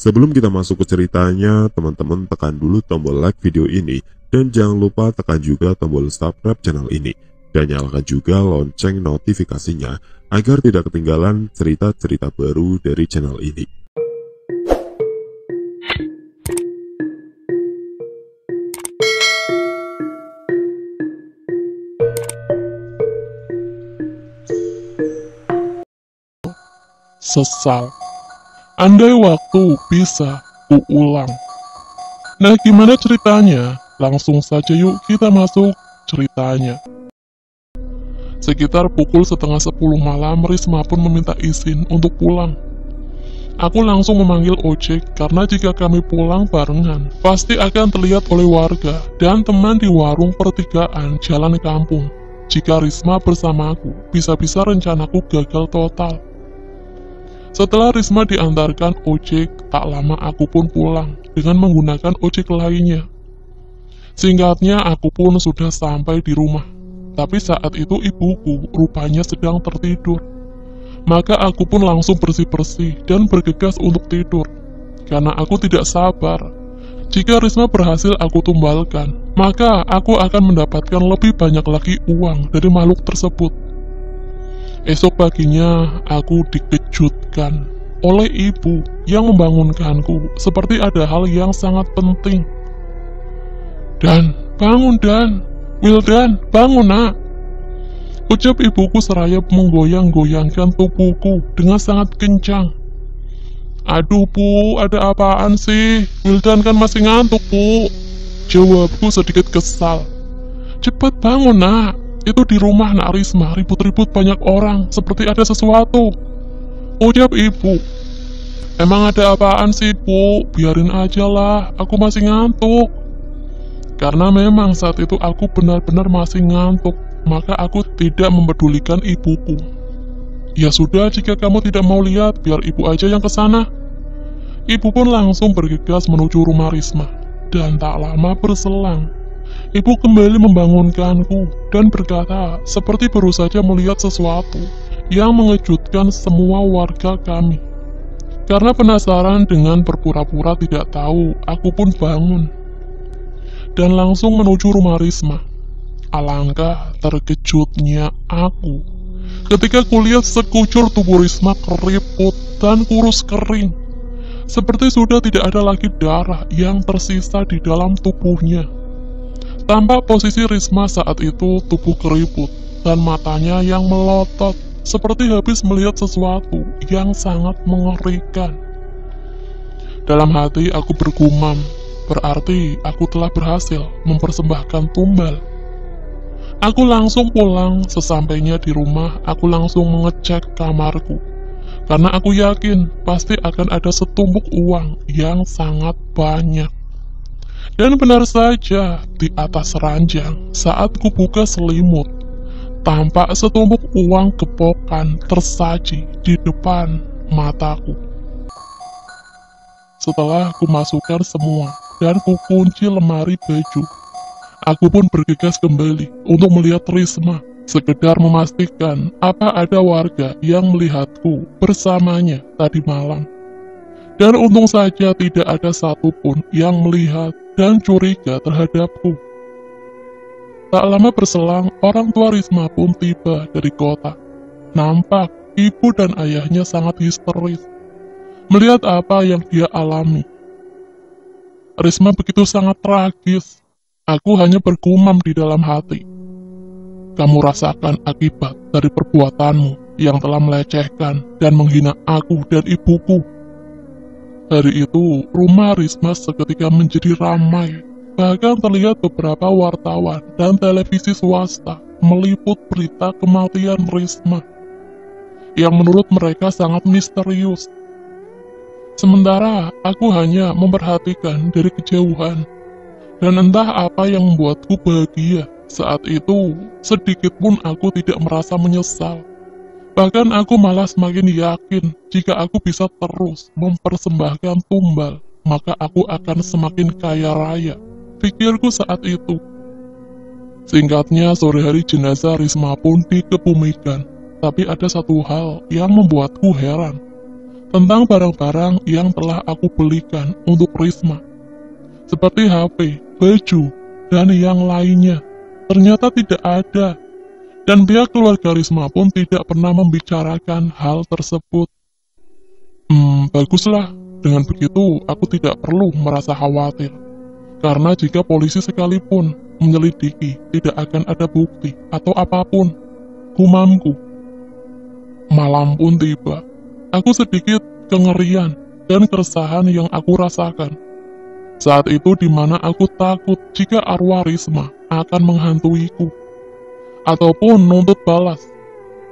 Sebelum kita masuk ke ceritanya, teman-teman tekan dulu tombol like video ini dan jangan lupa tekan juga tombol subscribe channel ini dan nyalakan juga lonceng notifikasinya agar tidak ketinggalan cerita-cerita baru dari channel ini. Sesal. Andai waktu bisa kuulang. Nah, gimana ceritanya? Langsung saja yuk kita masuk ceritanya. Sekitar pukul 9:30 malam, Risma pun meminta izin untuk pulang. Aku langsung memanggil ojek karena jika kami pulang barengan, pasti akan terlihat oleh warga dan teman di warung pertigaan jalan kampung. Jika Risma bersamaku, bisa-bisa rencanaku gagal total. Setelah Risma diantarkan ojek, tak lama aku pun pulang dengan menggunakan ojek lainnya. Singkatnya, aku pun sudah sampai di rumah. Tapi saat itu ibuku rupanya sedang tertidur. Maka aku pun langsung bersih-bersih dan bergegas untuk tidur. Karena aku tidak sabar. Jika Risma berhasil aku tumbalkan, maka aku akan mendapatkan lebih banyak lagi uang dari makhluk tersebut. Esok paginya, aku dikejutkan oleh ibu yang membangunkanku seperti ada hal yang sangat penting. "Dan, bangun Dan! Wildan, bangun nak!" Ucap ibuku seraya menggoyang-goyangkan tubuhku dengan sangat kencang. "Aduh Bu, ada apaan sih? Wildan kan masih ngantuk Bu," jawabku sedikit kesal. "Cepat bangun nak! Itu di rumah nak Risma, ribut-ribut banyak orang, seperti ada sesuatu," ucap ibu. "Emang ada apaan sih Bu? Biarin aja lah, aku masih ngantuk." Karena memang saat itu aku benar-benar masih ngantuk, maka aku tidak mempedulikan ibuku. "Ya sudah, jika kamu tidak mau lihat, biar ibu aja yang kesana." Ibu pun langsung bergegas menuju rumah Risma, dan tak lama berselang ibu kembali membangunkanku dan berkata seperti baru saja melihat sesuatu yang mengejutkan semua warga kami. Karena penasaran dengan berpura-pura tidak tahu, aku pun bangun dan langsung menuju rumah Risma. Alangkah terkejutnya aku ketika kulihat sekujur tubuh Risma keriput dan kurus kering, seperti sudah tidak ada lagi darah yang tersisa di dalam tubuhnya. Tampak posisi Risma saat itu tubuh keriput dan matanya yang melotot seperti habis melihat sesuatu yang sangat mengerikan. Dalam hati aku bergumam, berarti aku telah berhasil mempersembahkan tumbal. Aku langsung pulang, sesampainya di rumah aku langsung mengecek kamarku. Karena aku yakin pasti akan ada setumpuk uang yang sangat banyak. Dan benar saja, di atas ranjang saat kubuka selimut, tampak setumpuk uang gepokan tersaji di depan mataku. Setelah kumasukkan semua dan kukunci lemari baju, aku pun bergegas kembali untuk melihat Risma, sekedar memastikan apa ada warga yang melihatku bersamanya tadi malam. Dan untung saja tidak ada satupun yang melihat dan curiga terhadapku. Tak lama berselang, orang tua Risma pun tiba dari kota. Nampak ibu dan ayahnya sangat histeris melihat apa yang dia alami. Risma begitu sangat tragis. Aku hanya bergumam di dalam hati. "Kamu rasakan akibat dari perbuatanmu yang telah melecehkan dan menghina aku dan ibuku." Hari itu, rumah Risma seketika menjadi ramai. Bahkan terlihat beberapa wartawan dan televisi swasta meliput berita kematian Risma, yang menurut mereka sangat misterius. Sementara aku hanya memperhatikan dari kejauhan, dan entah apa yang membuatku bahagia. Saat itu, sedikit pun aku tidak merasa menyesal. Bahkan aku malah semakin yakin jika aku bisa terus mempersembahkan tumbal, maka aku akan semakin kaya raya, pikirku saat itu. Singkatnya, sore hari jenazah Risma pun dikebumikan. Tapi ada satu hal yang membuatku heran. tentang barang-barang yang telah aku belikan untuk Risma, seperti HP, baju, dan yang lainnya. Ternyata tidak ada, dan pihak keluarga Risma pun tidak pernah membicarakan hal tersebut. Baguslah. Dengan begitu, aku tidak perlu merasa khawatir. Karena jika polisi sekalipun menyelidiki, tidak akan ada bukti atau apapun. Gumamku. Malam pun tiba. Aku sedikit kengerian dan keresahan yang aku rasakan. Saat itu dimana aku takut jika arwah Risma akan menghantuiku. Ataupun nuntut balas.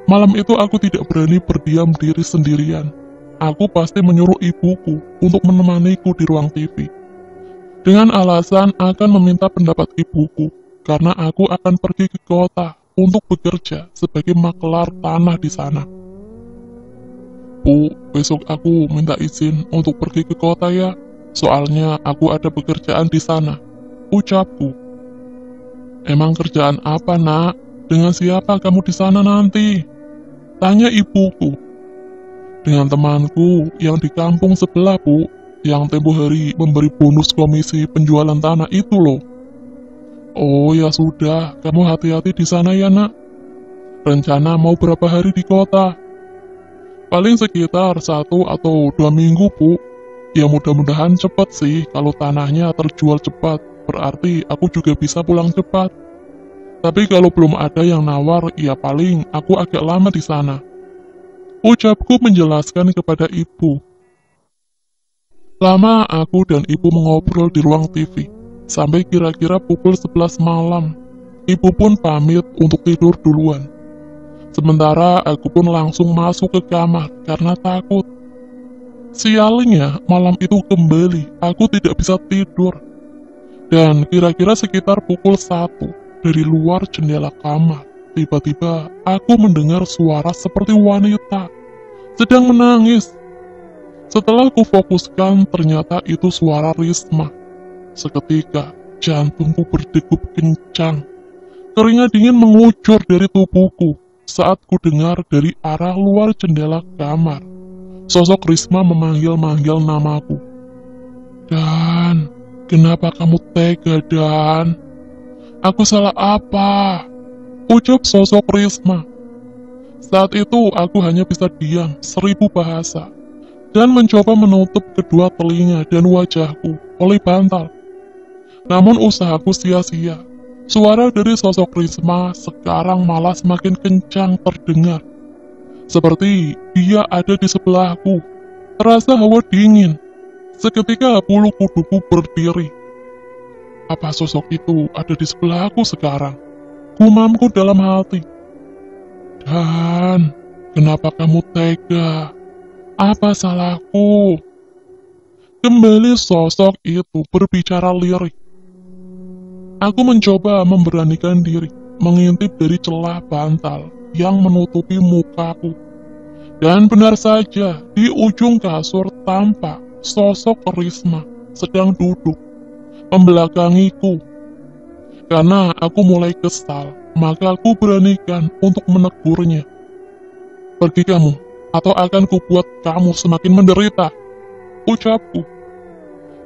Malam itu aku tidak berani berdiam diri sendirian. Aku pasti menyuruh ibuku untuk menemaniku di ruang TV. Dengan alasan akan meminta pendapat ibuku, karena aku akan pergi ke kota untuk bekerja sebagai makelar tanah di sana. Bu, besok aku minta izin untuk pergi ke kota ya, soalnya aku ada pekerjaan di sana, ucapku. Emang kerjaan apa, Nak? Dengan siapa kamu di sana nanti? Tanya ibuku. Dengan temanku yang di kampung sebelah, Bu, yang tempo hari memberi bonus komisi penjualan tanah itu loh. Oh ya sudah, kamu hati-hati di sana ya, Nak. Rencana mau berapa hari di kota? Paling sekitar 1 atau 2 minggu, Bu. Ya mudah-mudahan cepat sih, kalau tanahnya terjual cepat, berarti aku juga bisa pulang cepat. Tapi kalau belum ada yang nawar, ya paling aku agak lama di sana. Ucapku menjelaskan kepada ibu. Lama aku dan ibu mengobrol di ruang TV, sampai kira-kira pukul 11 malam. Ibu pun pamit untuk tidur duluan. Sementara aku pun langsung masuk ke kamar karena takut. Sialnya, malam itu kembali, aku tidak bisa tidur. Dan kira-kira sekitar pukul 1, dari luar jendela kamar, tiba-tiba aku mendengar suara seperti wanita sedang menangis. Setelah kufokuskan, ternyata itu suara Risma. Seketika, jantungku berdegup kencang. Keringat dingin mengucur dari tubuhku saat ku dengar dari arah luar jendela kamar. Sosok Risma memanggil-manggil namaku. Dan, kenapa kamu tega, Dan? Aku salah apa? Ucap sosok Risma. Saat itu aku hanya bisa diam 1000 bahasa dan mencoba menutup kedua telinga dan wajahku oleh bantal. Namun usahaku sia-sia. Suara dari sosok Risma sekarang malah semakin kencang terdengar. Seperti dia ada di sebelahku. Terasa hawa dingin. Seketika bulu kuduku berdiri. Apa sosok itu ada di sebelahku sekarang? Gumamku dalam hati. Dan, kenapa kamu tega? Apa salahku? Kembali sosok itu berbicara lirik. Aku mencoba memberanikan diri, mengintip dari celah bantal yang menutupi mukaku. Dan benar saja, di ujung kasur tampak sosok Risma sedang duduk, membelakangiku. Karena aku mulai kesal, maka aku beranikan untuk menegurnya. Pergi kamu, atau akan kubuat kamu semakin menderita, ucapku.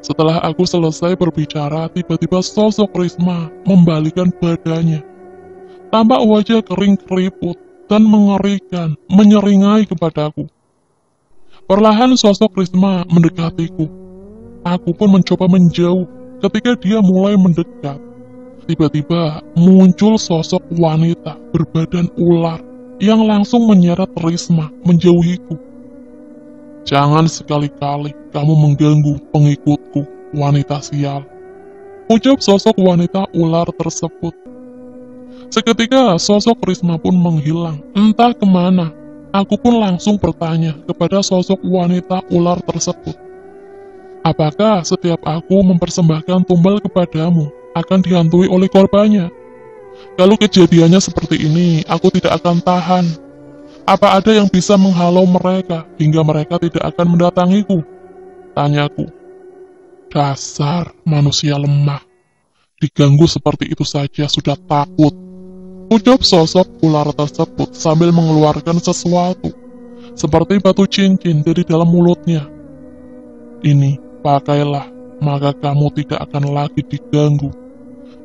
Setelah aku selesai berbicara, tiba-tiba sosok Risma membalikan badannya. Tampak wajah kering keriput dan mengerikan, menyeringai kepadaku. Perlahan sosok Risma mendekatiku. Aku pun mencoba menjauh. Ketika dia mulai mendekat, tiba-tiba muncul sosok wanita berbadan ular yang langsung menyeret Risma menjauhiku. Jangan sekali-kali kamu mengganggu pengikutku, wanita sial, ucap sosok wanita ular tersebut. Seketika sosok Risma pun menghilang, entah kemana. Aku pun langsung bertanya kepada sosok wanita ular tersebut. Apakah setiap aku mempersembahkan tumbal kepadamu akan dihantui oleh korbannya? Kalau kejadiannya seperti ini, aku tidak akan tahan. Apa ada yang bisa menghalau mereka hingga mereka tidak akan mendatangiku? Tanyaku. Dasar manusia lemah. Diganggu seperti itu saja sudah takut. Ucap sosok ular tersebut sambil mengeluarkan sesuatu. seperti batu cincin dari dalam mulutnya. Ini, pakailah, maka kamu tidak akan lagi diganggu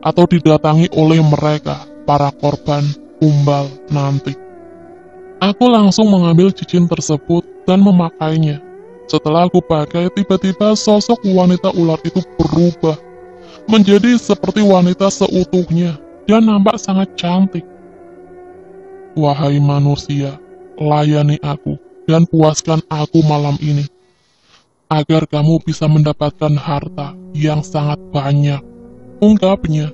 atau didatangi oleh mereka, para korban kumbal nanti. Aku langsung mengambil cincin tersebut dan memakainya. Setelah aku pakai, tiba-tiba sosok wanita ular itu berubah menjadi seperti wanita seutuhnya dan nampak sangat cantik. Wahai manusia, layani aku dan puaskan aku malam ini, agar kamu bisa mendapatkan harta yang sangat banyak, ungkapnya.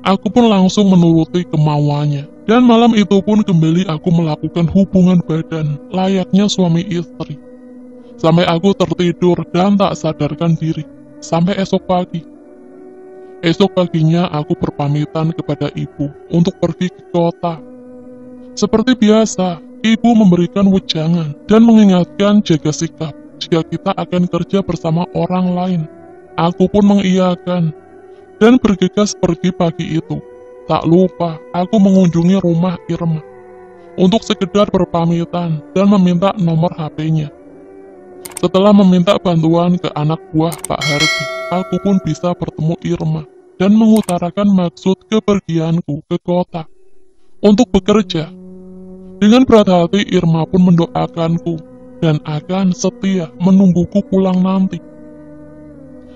Aku pun langsung menuruti kemauannya, dan malam itu pun kembali aku melakukan hubungan badan layaknya suami istri. Sampai aku tertidur dan tak sadarkan diri, sampai esok pagi. Esok paginya aku berpamitan kepada ibu untuk pergi ke kota. Seperti biasa, ibu memberikan wejangan dan mengingatkan jaga sikap jika kita akan kerja bersama orang lain. Aku pun mengiyakan dan bergegas pergi pagi itu. Tak lupa, aku mengunjungi rumah Irma untuk sekedar berpamitan dan meminta nomor HP-nya. Setelah meminta bantuan ke anak buah Pak Hardi, aku pun bisa bertemu Irma dan mengutarakan maksud kepergianku ke kota untuk bekerja. Dengan berat hati, Irma pun mendoakanku dan akan setia menungguku pulang nanti.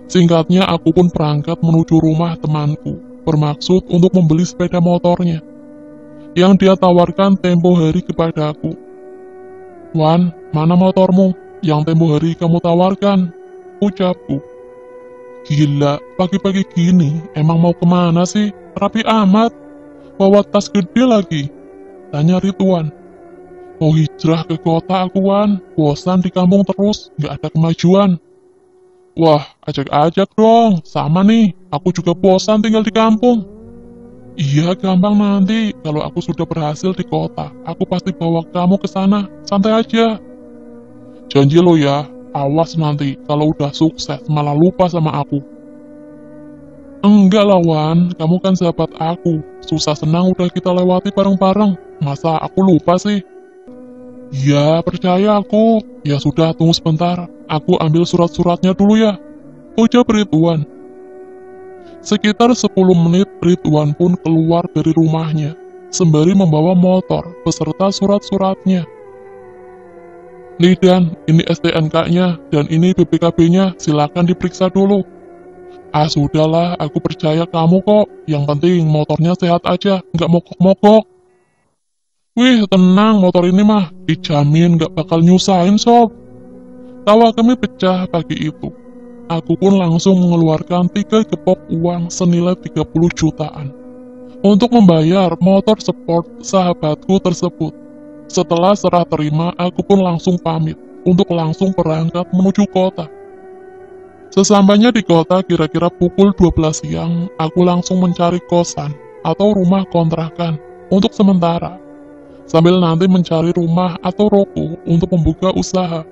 Singkatnya, aku pun berangkat menuju rumah temanku, bermaksud untuk membeli sepeda motornya, yang dia tawarkan tempo hari kepadaku. "Wan, mana motormu yang tempo hari kamu tawarkan?" ucapku. "Gila, pagi-pagi gini, emang mau kemana sih? Rapi amat, bawa tas gede lagi," tanya Ridwan. "Mau hijrah ke kota aku, Wan, bosan di kampung terus, gak ada kemajuan." "Wah, ajak-ajak dong, sama nih, aku juga bosan tinggal di kampung." "Iya, gampang nanti, kalau aku sudah berhasil di kota, aku pasti bawa kamu ke sana, santai aja." "Janji lo ya, awas nanti, kalau udah sukses malah lupa sama aku." "Enggak lah Wan, kamu kan sahabat aku, susah senang udah kita lewati bareng-bareng, masa aku lupa sih?" "Ya, percaya aku. Ya sudah, tunggu sebentar, aku ambil surat-suratnya dulu ya," ucap Ridwan. Sekitar 10 menit, Ridwan pun keluar dari rumahnya, sembari membawa motor beserta surat-suratnya. "Nih Dan, ini STNK-nya, dan ini BPKB-nya, silakan diperiksa dulu." "Ah sudahlah, aku percaya kamu kok, yang penting motornya sehat aja, nggak mogok-mogok." "Wih, tenang, motor ini mah dijamin gak bakal nyusahin sob." Tawa kami pecah pagi itu. Aku pun langsung mengeluarkan 3 gepok uang senilai 30 jutaan untuk membayar motor sport sahabatku tersebut. Setelah serah terima, aku pun langsung pamit untuk langsung berangkat menuju kota. Sesampainya di kota kira-kira pukul 12 siang, aku langsung mencari kosan atau rumah kontrakan untuk sementara, sambil nanti mencari rumah atau ruko untuk membuka usaha.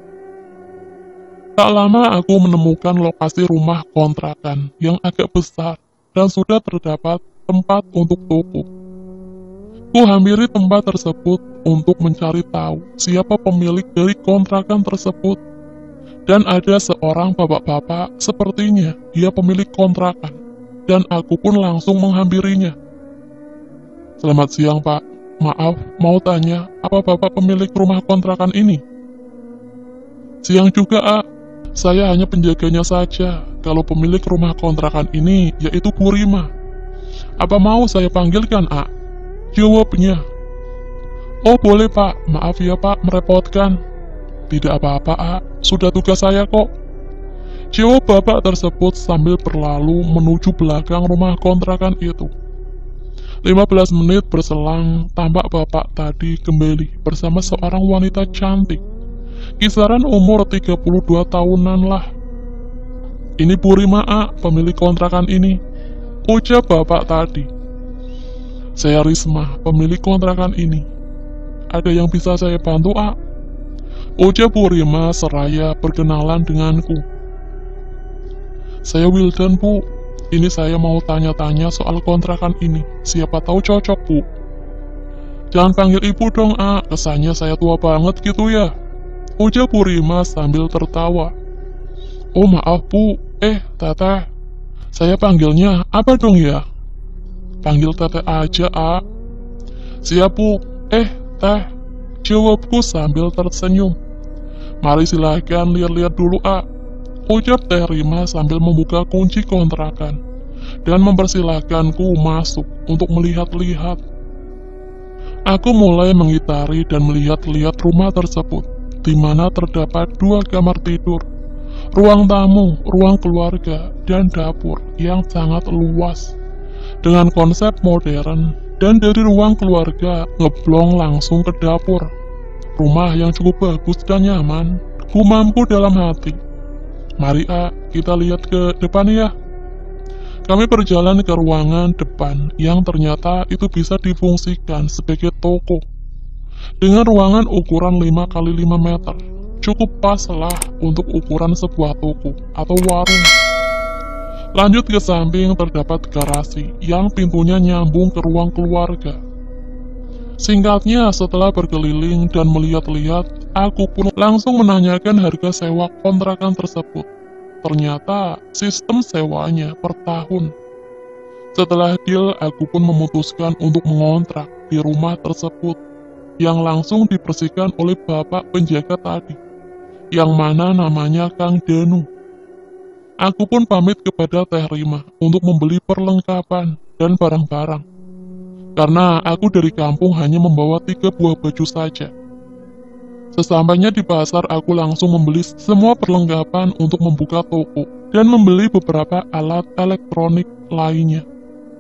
Tak lama aku menemukan lokasi rumah kontrakan yang agak besar dan sudah terdapat tempat untuk toko. Ku hampiri tempat tersebut untuk mencari tahu siapa pemilik dari kontrakan tersebut. Dan ada seorang bapak-bapak, sepertinya dia pemilik kontrakan, dan aku pun langsung menghampirinya. "Selamat siang Pak, maaf mau tanya, apa Bapak pemilik rumah kontrakan ini?" "Siang juga A, saya hanya penjaganya saja. Kalau pemilik rumah kontrakan ini yaitu Bu Rima. Apa mau saya panggilkan A?" jawabnya. "Oh boleh Pak, maaf ya Pak merepotkan." "Tidak apa-apa A, sudah tugas saya kok," jawab bapak tersebut sambil berlalu menuju belakang rumah kontrakan itu. 15 menit berselang, tampak bapak tadi kembali bersama seorang wanita cantik. Kisaran umur 32 tahunan lah. "Ini Bu Rima A, pemilik kontrakan ini," ucap bapak tadi. "Saya Risma, pemilik kontrakan ini. Ada yang bisa saya bantu A?" ucap Bu Rima seraya berkenalan denganku. "Saya Wildan Bu, ini saya mau tanya-tanya soal kontrakan ini, siapa tahu cocok Bu." Jangan panggil ibu dong, A. Kesannya saya tua banget gitu ya. Ujar Bu Rima sambil tertawa. Oh maaf Bu, Teteh. Saya panggilnya apa dong ya? Panggil Teteh aja, A. Siap Bu, Teh. Jawabku sambil tersenyum. Mari silahkan lihat-lihat dulu, A. Ujar Teh Rima sambil membuka kunci kontrakan dan mempersilahkanku masuk untuk melihat-lihat. Aku mulai mengitari dan melihat-lihat rumah tersebut, di mana terdapat 2 kamar tidur, ruang tamu, ruang keluarga, dan dapur yang sangat luas. Dengan konsep modern, dan dari ruang keluarga ngeblong langsung ke dapur. Rumah yang cukup bagus dan nyaman, gumamku dalam hati. Mari A, kita lihat ke depan ya. Kami berjalan ke ruangan depan yang ternyata itu bisa difungsikan sebagai toko. Dengan ruangan ukuran 5x5 meter, cukup pas lah untuk ukuran sebuah toko atau warung. Lanjut ke samping terdapat garasi yang pintunya nyambung ke ruang keluarga. Singkatnya, setelah berkeliling dan melihat-lihat, aku pun langsung menanyakan harga sewa kontrakan tersebut. Ternyata sistem sewanya per tahun. Setelah deal, aku pun memutuskan untuk mengontrak di rumah tersebut yang langsung dibersihkan oleh bapak penjaga tadi, yang mana namanya Kang Danu. Aku pun pamit kepada Teh Rima untuk membeli perlengkapan dan barang-barang, karena aku dari kampung hanya membawa 3 buah baju saja. Sesampainya di pasar, aku langsung membeli semua perlengkapan untuk membuka toko dan membeli beberapa alat elektronik lainnya.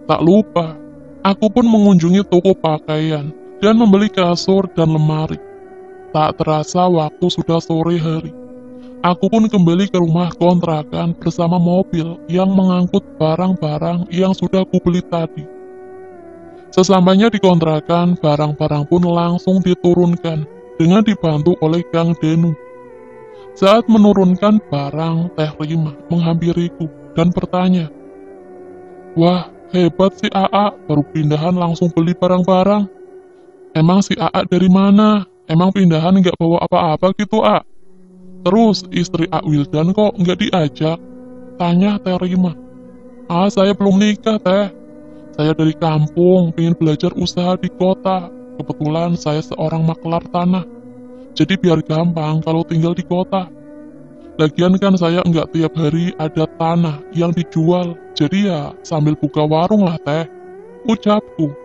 Tak lupa, aku pun mengunjungi toko pakaian dan membeli kasur dan lemari. Tak terasa waktu sudah sore hari. Aku pun kembali ke rumah kontrakan bersama mobil yang mengangkut barang-barang yang sudah kubeli tadi. Sesampainya di kontrakan, barang-barang pun langsung diturunkan dengan dibantu oleh Kang Danu. Saat menurunkan barang, Teh Rima menghampiriku dan bertanya, "Wah, hebat si AA, baru pindahan langsung beli barang-barang. Emang si AA dari mana? Emang pindahan nggak bawa apa-apa gitu, A? Terus istri A Wildan kok nggak diajak?" Tanya Teh Rima. "Ah, saya belum nikah, Teh. Saya dari kampung, pengen belajar usaha di kota. Kebetulan saya seorang maklar tanah, jadi biar gampang kalau tinggal di kota. Lagian kan saya nggak tiap hari ada tanah yang dijual, jadi ya sambil buka warung lah Teh," ucapku.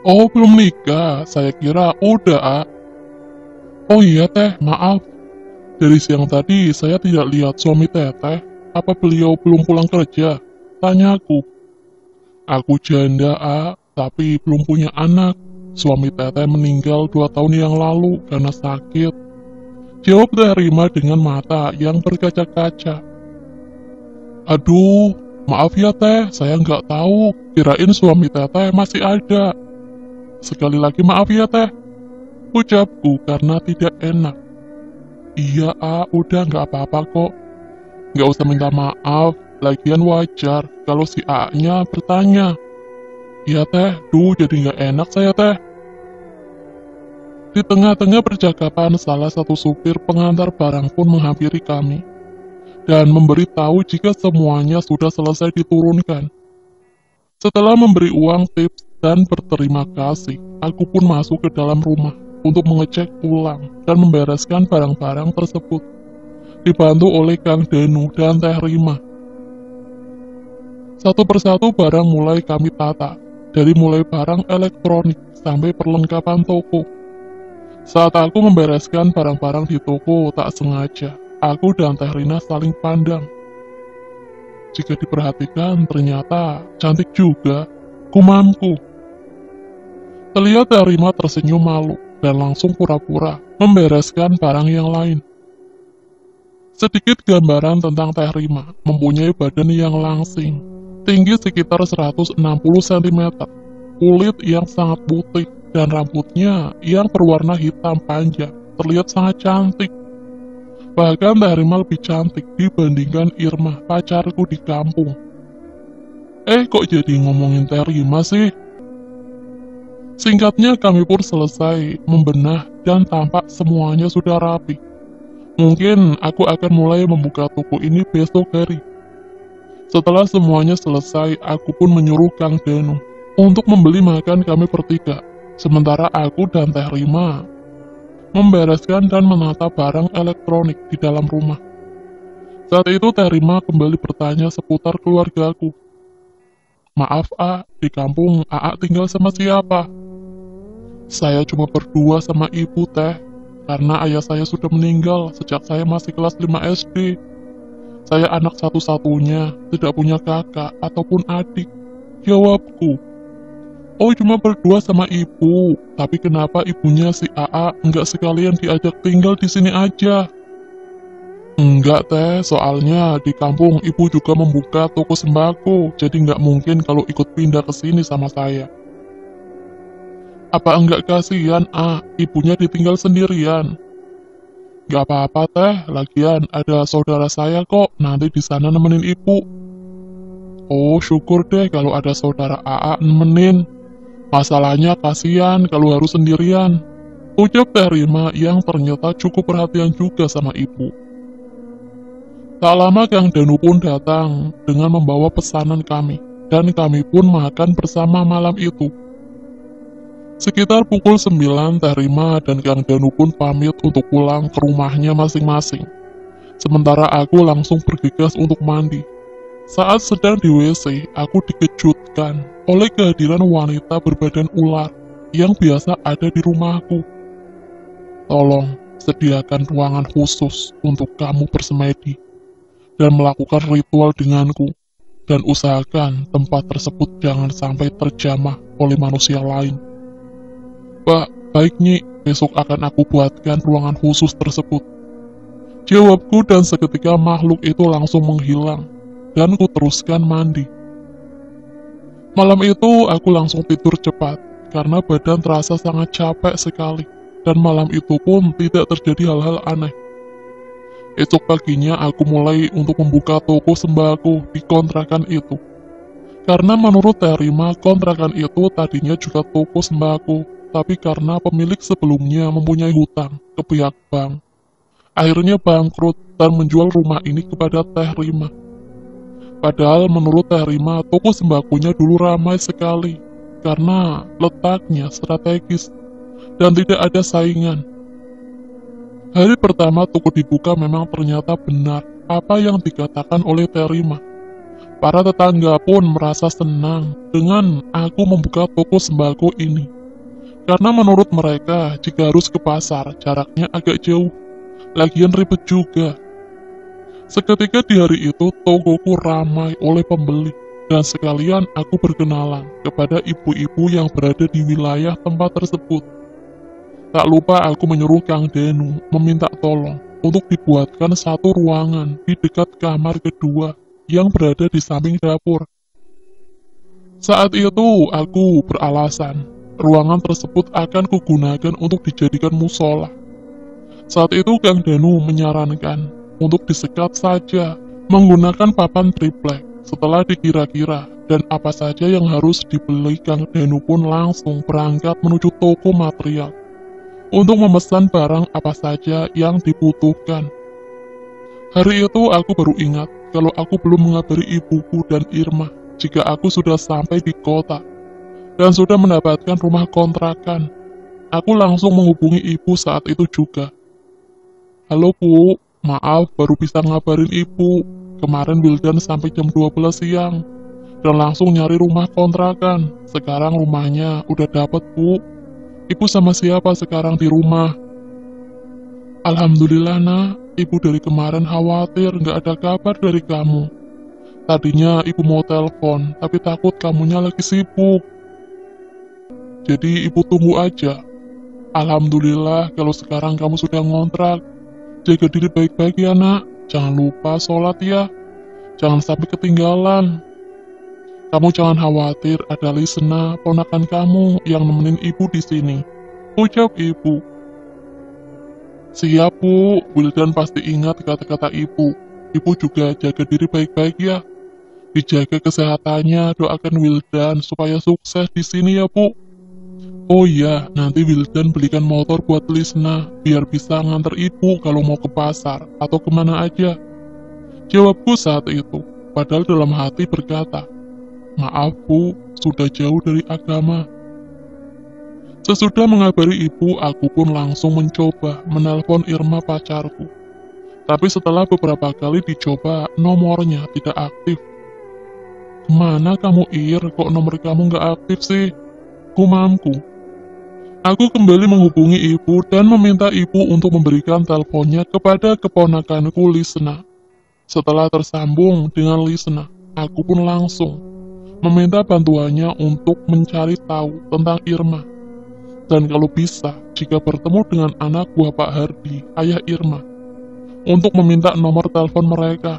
"Oh belum nikah, saya kira udah A." "Oh iya Teh, maaf. Dari siang tadi saya tidak lihat suami Teteh, apa beliau belum pulang kerja?" Tanyaku. "Aku janda A, tapi belum punya anak. Suami Teteh meninggal 2 tahun yang lalu karena sakit," jawab Teh Rima dengan mata yang berkaca-kaca. "Aduh, maaf ya Teh, saya nggak tahu, kirain suami Teteh masih ada. Sekali lagi maaf ya Teh," ucapku karena tidak enak. "Iya A, udah nggak apa-apa kok. Nggak usah minta maaf, lagian wajar kalau si A-nya bertanya. Iya Teh, jadi nggak enak saya Teh." Di tengah-tengah percakapan, salah satu supir pengantar barang pun menghampiri kami dan memberitahu jika semuanya sudah selesai diturunkan. Setelah memberi uang tips dan berterima kasih, aku pun masuk ke dalam rumah untuk mengecek ulang dan membereskan barang-barang tersebut, dibantu oleh Kang Danu dan Teh Rima. Satu persatu barang mulai kami tata, dari mulai barang elektronik sampai perlengkapan toko. Saat aku membereskan barang-barang di toko, tak sengaja, aku dan Teh Rina saling pandang. Jika diperhatikan, ternyata cantik juga, gumamku. Terlihat Teh Rima tersenyum malu dan langsung pura-pura membereskan barang yang lain. Sedikit gambaran tentang Teh Rima, mempunyai badan yang langsing, tinggi sekitar 160 cm, kulit yang sangat putih, dan rambutnya yang berwarna hitam panjang, terlihat sangat cantik. Bahkan Teh Rima lebih cantik dibandingkan Irma, pacarku di kampung. Kok jadi ngomongin Teh Rima sih? Singkatnya kami pun selesai membenah dan tampak semuanya sudah rapi. Mungkin aku akan mulai membuka toko ini besok hari. Setelah semuanya selesai, aku pun menyuruh Kang Danu untuk membeli makan kami bertiga. Sementara aku dan Teh Rima membereskan dan menata barang elektronik di dalam rumah. Saat itu Teh Rima kembali bertanya seputar keluargaku. Maaf A, di kampung AA tinggal sama siapa? Saya cuma berdua sama ibu Teh, karena ayah saya sudah meninggal sejak saya masih kelas 5 SD. Saya anak satu-satunya, tidak punya kakak ataupun adik. Jawabku. Oh cuma berdua sama ibu, tapi kenapa ibunya si AA enggak sekalian diajak tinggal di sini aja? Enggak Teh, soalnya di kampung ibu juga membuka toko sembako, jadi enggak mungkin kalau ikut pindah ke sini sama saya. Apa enggak kasihan ibunya ditinggal sendirian? Gak apa-apa Teh, lagian ada saudara saya kok, nanti di sana nemenin ibu. Oh syukur deh kalau ada saudara AA nemenin. Masalahnya kasihan kalau harus sendirian. Ucap Teh Rima yang ternyata cukup perhatian juga sama ibu. Tak lama Kang Danu pun datang dengan membawa pesanan kami, dan kami pun makan bersama malam itu. Sekitar pukul 9, Teh Rima dan Kang Danu pun pamit untuk pulang ke rumahnya masing-masing. Sementara aku langsung bergegas untuk mandi. Saat sedang di WC, aku dikejutkan oleh kehadiran wanita berbadan ular yang biasa ada di rumahku. Tolong, sediakan ruangan khusus untuk kamu bersemedi dan melakukan ritual denganku, dan usahakan tempat tersebut jangan sampai terjamah oleh manusia lain. Baik Nyi, besok akan aku buatkan ruangan khusus tersebut. Jawabku dan seketika makhluk itu langsung menghilang, dan ku teruskan mandi. Malam itu aku langsung tidur cepat, karena badan terasa sangat capek sekali, dan malam itu pun tidak terjadi hal-hal aneh. Esok paginya aku mulai untuk membuka toko sembako di kontrakan itu. Karena menurut Teh Rima, kontrakan itu tadinya juga toko sembako, tapi karena pemilik sebelumnya mempunyai hutang ke pihak bank, akhirnya bangkrut dan menjual rumah ini kepada Teh Rima. Padahal menurut Teh Rima, toko sembakonya dulu ramai sekali karena letaknya strategis dan tidak ada saingan. Hari pertama toko dibuka memang ternyata benar apa yang dikatakan oleh Teh Rima. Para tetangga pun merasa senang dengan aku membuka toko sembako ini. Karena menurut mereka, jika harus ke pasar, jaraknya agak jauh. Lagian ribet juga. Seketika di hari itu, tokoku ramai oleh pembeli, dan sekalian aku berkenalan kepada ibu-ibu yang berada di wilayah tempat tersebut. Tak lupa aku menyuruh Kang Danu meminta tolong untuk dibuatkan satu ruangan di dekat kamar kedua yang berada di samping dapur. Saat itu, aku beralasan, ruangan tersebut akan kugunakan untuk dijadikan musola. Saat itu Kang Danu menyarankan untuk disekat saja menggunakan papan triplek. Setelah dikira-kira dan apa saja yang harus dibeli, Kang Danu pun langsung berangkat menuju toko material untuk memesan barang apa saja yang dibutuhkan. Hari itu aku baru ingat kalau aku belum mengabari ibuku dan Irma jika aku sudah sampai di kota dan sudah mendapatkan rumah kontrakan. Aku langsung menghubungi ibu saat itu juga. Halo Bu, maaf baru bisa ngabarin ibu. Kemarin Wildan sampai jam 12 siang dan langsung nyari rumah kontrakan. Sekarang rumahnya udah dapet Bu. Ibu sama siapa sekarang di rumah? Alhamdulillah nak, ibu dari kemarin khawatir nggak ada kabar dari kamu. Tadinya ibu mau telepon, tapi takut kamunya lagi sibuk. Jadi ibu tunggu aja. Alhamdulillah kalau sekarang kamu sudah ngontrak. Jaga diri baik-baik ya nak, jangan lupa sholat ya. Jangan sampai ketinggalan. Kamu jangan khawatir, ada Lisna, ponakan kamu yang nemenin ibu di sini. Ucap ibu. Siap Bu, Wildan pasti ingat kata-kata ibu. Ibu juga jaga diri baik-baik ya. Dijaga kesehatannya, doakan Wildan supaya sukses di sini ya Bu. Oh iya, nanti Wildan belikan motor buat Lisna, biar bisa nganter ibu kalau mau ke pasar, atau kemana aja. Jawabku saat itu, padahal dalam hati berkata, maaf bu, sudah jauh dari agama. Sesudah mengabari ibu, aku pun langsung mencoba menelpon Irma pacarku. Tapi setelah beberapa kali dicoba, nomornya tidak aktif. Kemana kamu Ir, kok nomor kamu nggak aktif sih? Gumamku. Aku kembali menghubungi ibu dan meminta ibu untuk memberikan teleponnya kepada keponakanku Lisna. Setelah tersambung dengan Lisna, aku pun langsung meminta bantuannya untuk mencari tahu tentang Irma. Dan kalau bisa, jika bertemu dengan anak buah Pak Hardi, ayah Irma, untuk meminta nomor telepon mereka.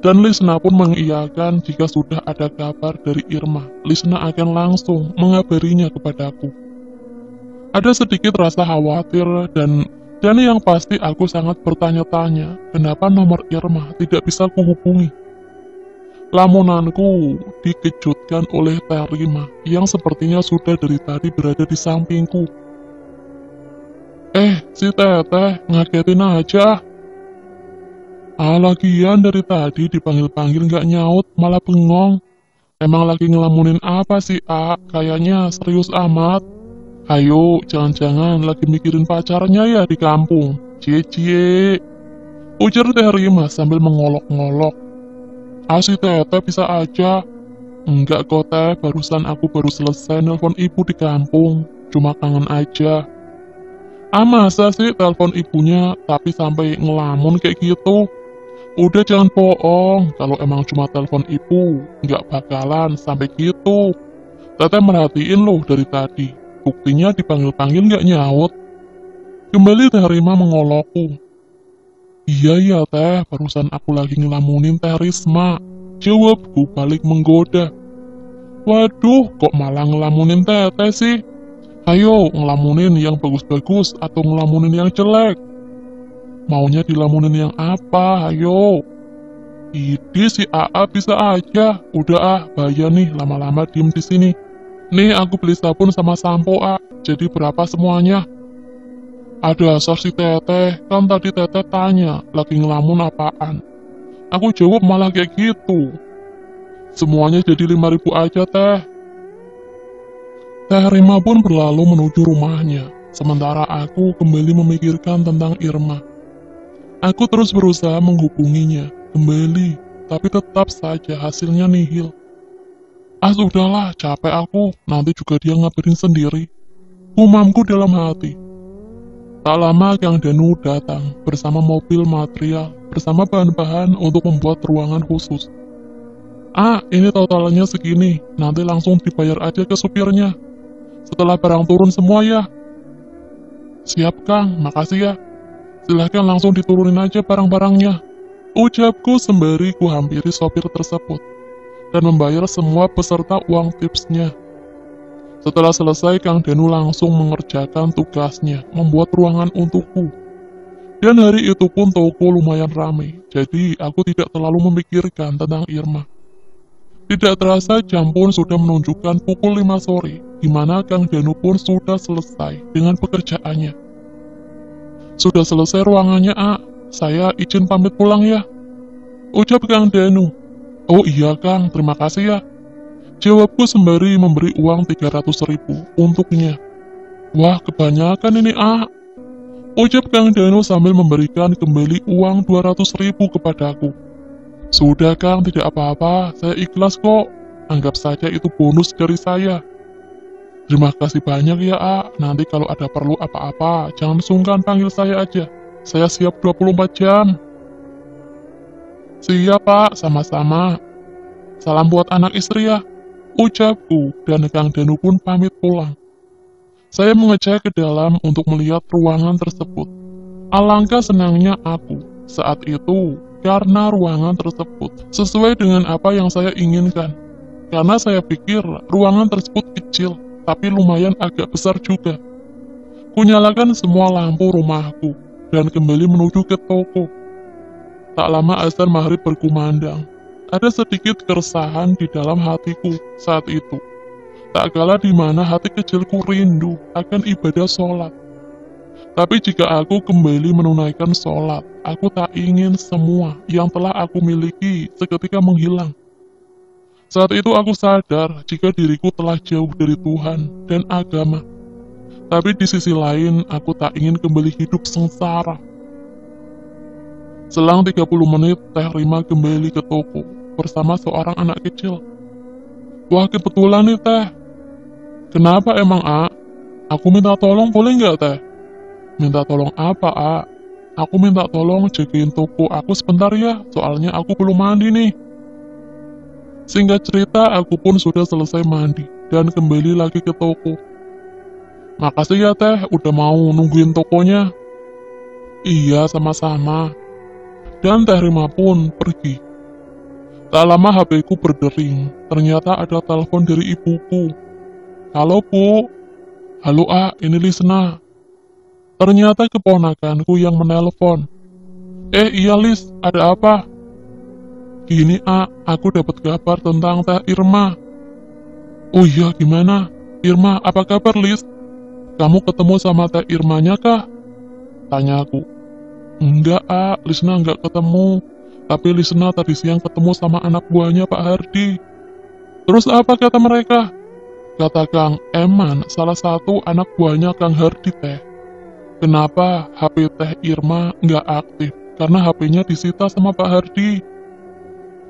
Dan Lisna pun mengiyakan jika sudah ada kabar dari Irma, Lisna akan langsung mengabarinya kepadaku. Ada sedikit rasa khawatir dan yang pasti aku sangat bertanya-tanya kenapa nomor Irma tidak bisa kuhubungi. Lamunanku dikejutkan oleh Teh Rima yang sepertinya sudah dari tadi berada di sampingku. Si Teteh, ngagetin aja. Lagian dari tadi dipanggil-panggil gak nyaut, malah bengong. Emang lagi ngelamunin apa sih, Kayaknya serius amat. Ayo, jangan-jangan lagi mikirin pacarnya ya di kampung. Cie-cie. Ujar Teh Rima sambil mengolok-ngolok. Si Teteh bisa aja. Enggak kok Teh, barusan aku baru selesai nelpon ibu di kampung. Cuma kangen aja. Masa sih telepon ibunya tapi sampai ngelamun kayak gitu? Udah jangan bohong, kalau emang cuma telepon ibu, nggak bakalan sampai gitu. Teteh merhatiin loh dari tadi, buktinya dipanggil-panggil nggak nyaut. Kembali Teh Rima mengolokku. Iya Teh, barusan aku lagi ngelamunin Teh Risma. Jawabku balik menggoda. Waduh, kok malah ngelamunin Teteh sih? Ayo, ngelamunin yang bagus-bagus atau ngelamunin yang jelek? Maunya dilamunin yang apa? Ayo. Idi si AA bisa aja. Udah bahaya nih lama-lama diem di sini. Nih aku beli sabun sama sampo Jadi berapa semuanya? Ada asal si Teteh. Kan tadi Teteh tanya lagi ngelamun apaan. Aku jawab malah kayak gitu. Semuanya jadi 5.000 aja Teh. Teh Rima pun berlalu menuju rumahnya. Sementara aku kembali memikirkan tentang Irma. Aku terus berusaha menghubunginya kembali, tapi tetap saja hasilnya nihil. Sudahlah, capek aku, nanti juga dia ngabarin sendiri. Gumamku dalam hati. Tak lama Kang Danu datang bersama mobil material, bersama bahan-bahan untuk membuat ruangan khusus. Ini totalnya segini, nanti langsung dibayar aja ke supirnya. Setelah barang turun semua ya. Siap Kang, makasih ya. Silahkan langsung diturunin aja barang-barangnya. Ucapku sembari ku hampiri sopir tersebut dan membayar semua peserta uang tipsnya. Setelah selesai, Kang Danu langsung mengerjakan tugasnya, membuat ruangan untukku. Dan hari itu pun toko lumayan ramai, jadi aku tidak terlalu memikirkan tentang Irma. Tidak terasa jam pun sudah menunjukkan pukul 5 sore, di mana Kang Danu pun sudah selesai dengan pekerjaannya. Sudah selesai ruangannya, saya izin pamit pulang ya. Ucap Kang Danu. Oh iya Kang, terima kasih ya. Jawabku sembari memberi uang 300.000 untuknya. Wah, kebanyakan ini Ucap Kang Danu sambil memberikan kembali uang 200.000 kepadaku. Sudah Kang, tidak apa-apa, saya ikhlas kok. Anggap saja itu bonus dari saya. Terima kasih banyak ya nanti kalau ada perlu apa-apa, jangan sungkan panggil saya aja. Saya siap 24 jam. Siap Pak, sama-sama. Salam buat anak istri ya. Ucapku, dan Kang Danu pun pamit pulang. Saya mengecek ke dalam untuk melihat ruangan tersebut. Alangkah senangnya aku saat itu karena ruangan tersebut sesuai dengan apa yang saya inginkan. Karena saya pikir ruangan tersebut kecil, tapi lumayan agak besar juga. Kunyalakan semua lampu rumahku dan kembali menuju ke toko. Tak lama azan maghrib berkumandang. Ada sedikit keresahan di dalam hatiku saat itu. tak kala di mana hati kecilku rindu akan ibadah sholat. Tapi jika aku kembali menunaikan sholat, aku tak ingin semua yang telah aku miliki seketika menghilang. Saat itu aku sadar jika diriku telah jauh dari Tuhan dan agama. Tapi di sisi lain, aku tak ingin kembali hidup sengsara. Selang 30 menit, Teh Rima kembali ke toko bersama seorang anak kecil. Wah, kebetulan nih, Teh. Kenapa emang, A? Aku minta tolong boleh nggak, Teh? Minta tolong apa, A? Aku minta tolong jagain toko aku sebentar ya, soalnya aku belum mandi nih. Singkat cerita, aku pun sudah selesai mandi dan kembali lagi ke toko. Makasih ya, Teh, udah mau nungguin tokonya. Iya, sama-sama. Dan Teh Rima pun pergi. Tak lama HP-ku berdering, ternyata ada telepon dari ibuku. Halo, Bu. Halo, A, ini Lisna. Ternyata keponakanku yang menelpon. Iya, Lis, ada apa? Gini, A, aku dapat kabar tentang Teh Irma. Oh iya, gimana? Irma, apa kabar, Lis? Kamu ketemu sama Teh Irmanya kah? Tanyaku. Enggak, A, Lisna enggak ketemu. Tapi Lisna tadi siang ketemu sama anak buahnya Pak Hardi. Terus apa kata mereka? Kata Kang Eman, salah satu anak buahnya Kang Hardi, Teh. Kenapa HP Teh Irma nggak aktif? Karena HP-nya disita sama Pak Hardi.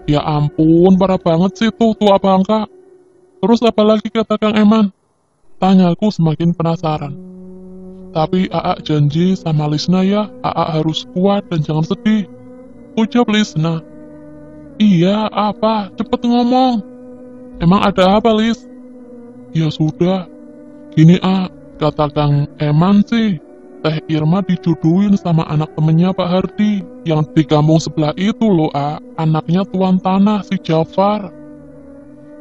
Ya ampun, parah banget sih tuh tua bangka. Terus apa lagi kata Kang Eman? Tanyaku semakin penasaran. Tapi AA janji sama Lisna ya, AA harus kuat dan jangan sedih. Ucap Lisna. Iya, apa? Cepet ngomong. Emang ada apa, Lis? Ya sudah, gini kata Kang Eman sih, Teh Irma dijodohin sama anak temennya Pak Hardi, yang di kampung sebelah itu loh anaknya tuan tanah si Jafar.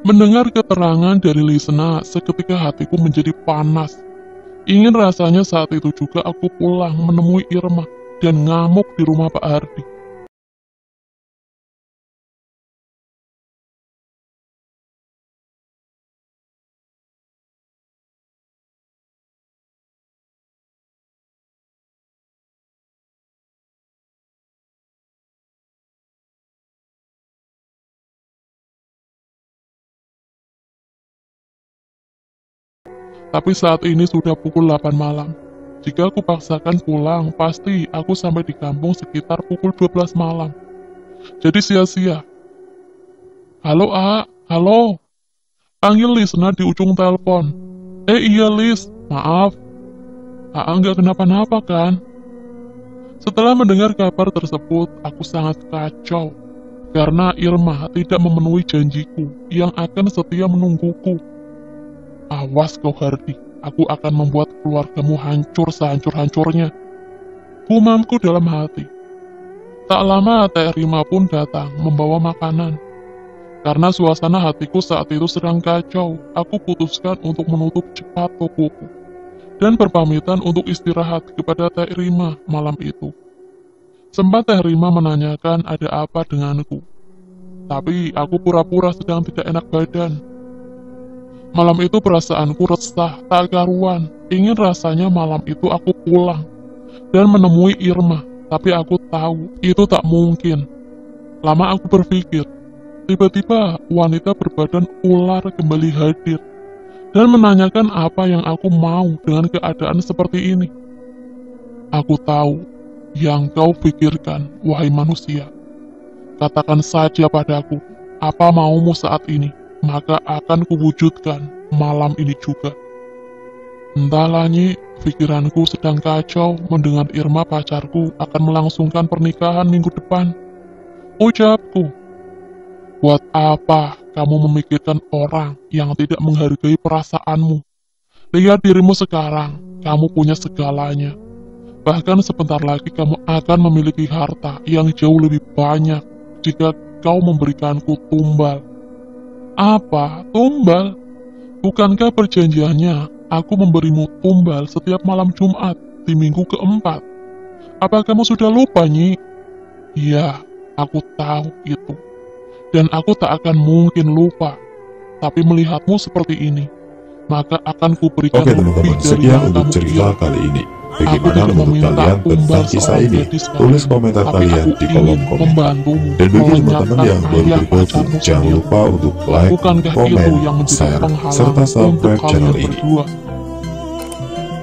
Mendengar keterangan dari Lisna, seketika hatiku menjadi panas. Ingin rasanya saat itu juga aku pulang menemui Irma, dan ngamuk di rumah Pak Hardi. Tapi saat ini sudah pukul 8 malam. Jika aku paksakan pulang, pasti aku sampai di kampung sekitar pukul 12 malam. Jadi sia-sia. Halo, halo. Panggil Lisna di ujung telepon. Iya, Lis. Maaf. Nggak kenapa-napa kan? Setelah mendengar kabar tersebut, aku sangat kacau. Karena Irma tidak memenuhi janjiku yang akan setia menungguku. Awas kau Hardi, aku akan membuat keluargamu hancur sehancur-hancurnya. Gumamku dalam hati. Tak lama Teh Rima pun datang membawa makanan. Karena suasana hatiku saat itu sedang kacau, aku putuskan untuk menutup cepat tokoku. Dan berpamitan untuk istirahat kepada Teh Rima malam itu. Sempat Teh Rima menanyakan ada apa denganku. Tapi aku pura-pura sedang tidak enak badan. Malam itu perasaanku resah, tak karuan. Ingin rasanya malam itu aku pulang dan menemui Irma, tapi aku tahu itu tak mungkin. Lama aku berpikir, tiba-tiba wanita berbadan ular kembali hadir dan menanyakan apa yang aku mau dengan keadaan seperti ini. Aku tahu yang kau pikirkan, wahai manusia. Katakan saja padaku, apa maumu saat ini? Maka akan kuwujudkan malam ini juga. Entahlah Nyi, pikiranku sedang kacau mendengar Irma pacarku akan melangsungkan pernikahan minggu depan. Ucapku, buat apa kamu memikirkan orang yang tidak menghargai perasaanmu? Lihat dirimu sekarang, kamu punya segalanya. Bahkan sebentar lagi kamu akan memiliki harta yang jauh lebih banyak jika kau memberikanku tumbal. Apa? Tumbal? Bukankah perjanjiannya aku memberimu tumbal setiap malam Jumat di minggu keempat? Apa kamu sudah lupa, Nyi? Iya, aku tahu itu. Dan aku tak akan mungkin lupa. Tapi melihatmu seperti ini, maka akan kuberikan Oke teman-teman, lebih dari sekian yang untuk kamu cerita inginkan. kali ini. Aku Bagaimana tidak menurut meminta kalian tentang tumbal kisah seorang ini? gadis Tulis kalian, komentar tapi kalian aku di kolom ingin komentar. membantumu Dan bagi teman-teman melenyapkan yang baru ayah bergabung, pacarmu jangan sendiri. lupa untuk like, Bukankah komen, itu yang menjadi share, penghalang serta untuk subscribe kalian channel ini. berdua?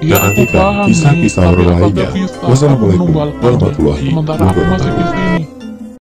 Dan Ya aku nantikan paham nih, kisah-kisah tapi horor apakah lainnya. bisa aku Wassalamualaikum menumbalkannya warahmatullahi sementara aku masih di wabarakatuh. sini?